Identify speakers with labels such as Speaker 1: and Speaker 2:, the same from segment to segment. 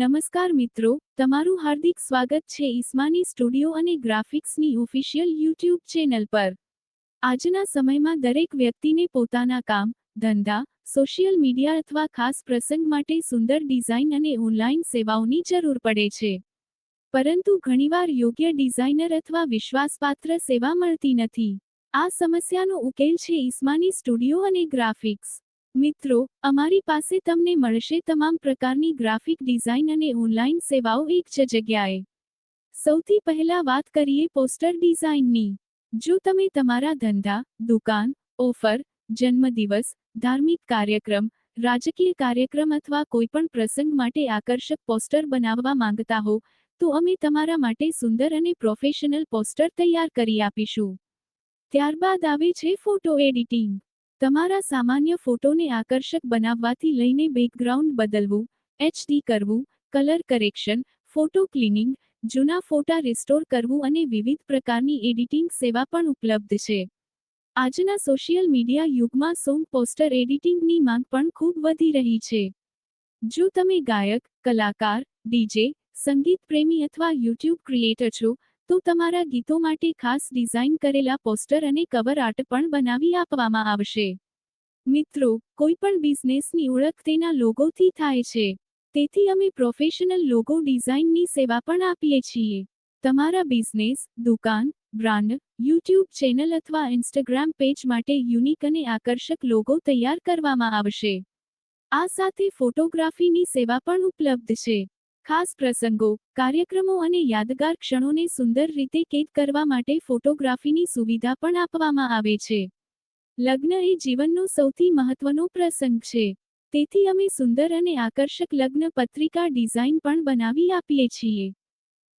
Speaker 1: નમસ્કાર મિત્રો, તમારું હાર્દિક સ્વાગત છે ઈસ્માની સ્ટુડિયો અને ગ્રાફિક્સની ઓફિશિયલ યુટ્યુબ ચેનલ પર। આજના સમયમાં દરેક વ્યક્તિને પોતાના કામ, ધંધા, સોશિયલ મીડિયા અથવા ખાસ પ્રસંગ માટે સુંદર ડિઝાઇન અને ઓનલાઈન સેવાઓની જરૂર પડે છે। પરંતુ ઘણીવાર યોગ્ય ડિઝાઇનર અથવા વિશ્વાસપાત્ર સેવા મળતી નથી। આ સમસ્યાનો ઉકેલ છે ઈસ્માની સ્ટુડિયો અને ગ્રાફિક્સ। મિત્રો, અમારી પાસે તમને મળશે તમામ પ્રકારની ગ્રાફિક ડિઝાઇન અને ઓનલાઈન સેવાઓ એક જ જગ્યાએ। સૌથી પહેલા વાત કરીએ પોસ્ટર ડિઝાઇનની। જો તમે તમારા ધંધા, દુકાન, ઓફર, જન્મદિવસ, ધાર્મિક કાર્યક્રમ, રાજકીય કાર્યક્રમ અથવા કોઈપણ પ્રસંગ માટે આકર્ષક પોસ્ટર બનાવવા માંગતા હો, તો અમે તમારા માટે સુંદર અને પ્રોફેશનલ પોસ્ટર તૈયાર કરી આપીશું। ત્યારબાદ આવે છે ફોટો એડિટિંગ। તમારા સામાન્ય ફોટોને આકર્ષક બનાવવાથી લઈને બેકગ્રાઉન્ડ બદલવું, એચડી કરવું, કલર કરેક્શન, ફોટો ક્લીનિંગ, જૂના ફોટા રિસ્ટોર કરવું અને વિવિધ પ્રકારની એડિટિંગ સેવા પણ ઉપલબ્ધ છે। આજના સોશિયલ મીડિયા યુગમાં સોંગ પોસ્ટર એડિટિંગની માંગ પણ ખૂબ વધી રહી છે। જો તમે ગાયક, કલાકાર, ડીજે, સંગીત પ્રેમી અથવા યુટ્યુબ ક્રિએટર છો, તો તમારા ગીતો માટે ખાસ ડિઝાઇન કરેલા પોસ્ટર અને કવર આર્ટ પણ બનાવી આપવામાં આવશે। મિત્રો, કોઈપણ બિઝનેસની ઓળખ તેના લોગોથી થાય છે। તેથી અમે પ્રોફેશનલ લોગો ડિઝાઇનની સેવા પણ આપીએ છીએ। તમારા બિઝનેસ, દુકાન, બ્રાન્ડ, યુટ્યુબ ચેનલ અથવા ઇન્સ્ટાગ્રામ પેજ માટે યુનિક અને આકર્ષક લોગો તૈયાર કરવામાં આવશે। આ સાથે ફોટોગ્રાફીની સેવા પણ ઉપલબ્ધ છે। ખાસ પ્રસંગો, કાર્યક્રમો અને યાદગાર ક્ષણોને સુંદર રીતે કેદ કરવા માટે ફોટોગ્રાફીની સુવિધા પણ આપવામાં આવે છે। લગ્ન એ જીવનનો સૌથી મહત્વનો પ્રસંગ છે। તેથી અમે સુંદર અને આકર્ષક લગ્ન પત્રિકા ડિઝાઇન પણ બનાવી આપીએ છીએ।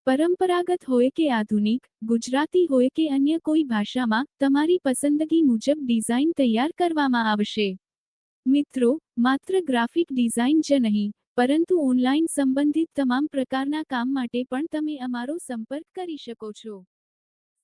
Speaker 1: પરંપરાગત હોય કે આધુનિક, ગુજરાતી હોય કે અન્ય કોઈ ભાષામાં, તમારી પસંદગી મુજબ ડિઝાઇન તૈયાર કરવામાં આવશે। મિત્રો, માત્ર ગ્રાફિક ડિઝાઇન જ નહીં, પરંતુ ઓનલાઈન સંબંધિત તમામ પ્રકારના કામ માટે પણ તમે અમારો સંપર્ક કરી શકો છો।